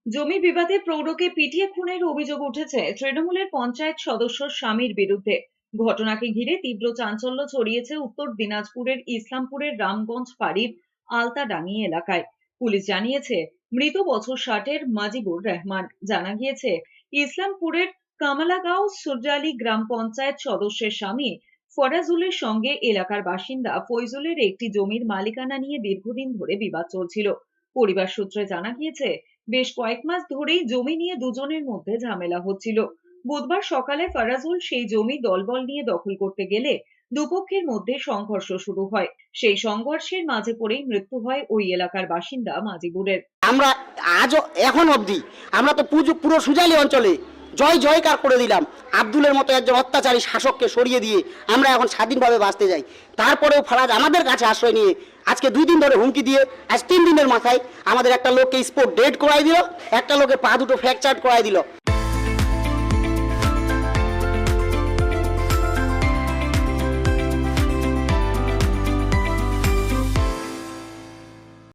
জমি বিবাদে প্রৌঢ়কে পিটিয়ে খুনের অভিযোগ উঠেছে তৃণমূলের পঞ্চায়েত সদস্য স্বামীর বিরুদ্ধে। ঘটনাকে ঘিরে তীব্র চাঞ্চল্য ছড়িয়েছে উত্তর দিনাজপুরের ইসলামপুরের রামগঞ্জ ফাঁড়ির আলতাডাঙ্গি এলাকায়। পুলিশ জানিয়েছে, মৃত বছর 60-এর মাজিবুর রহমান। জানা গিয়েছে, ইসলামপুরের কামালাগাঁও সুরজালি গ্রাম পঞ্চায়েত সদস্যের স্বামী ফরাজুলের সঙ্গে এলাকার বাসিন্দা ফৈজুলের একটি জমির মালিকানা নিয়ে দীর্ঘদিন ধরে বিবাদ চলছিল। পরিবার সূত্রে জানা গিয়েছে, বেশ কয়েক মাস ধরেই জমি নিয়ে দুজনের মধ্যে ঝামেলা হচ্ছিল। বুধবার সকালে ফরাজুল সেই জমি দলবল নিয়ে দখল করতে গেলে দুপক্ষের মধ্যে সংঘর্ষ শুরু হয়। সেই সংঘর্ষের মাঝে পড়েই মৃত্যু হয় ওই এলাকার বাসিন্দা মাজিবুরের। আমরা আজও এখন অবধি আমরা তো পুরো সুজালি অঞ্চলে জয় জয়কার করে দিলাম। আব্দুলের মতো একজন অত্যাচারী শাসককে সরিয়ে দিয়ে আমরা এখন স্বাধীনভাবে বাঁচতে যাই। তারপরেও ফারাজ আমাদের কাছে আশ্রয় নিয়ে আজকে 2 দিন ধরে হুমকি দিয়ে আজ 3 দিনের মাথায় আমাদের একটা লোককে স্পট ডেড করাই দিল, একটা লোকের পা দুটো ফ্র্যাকচার করাই দিল।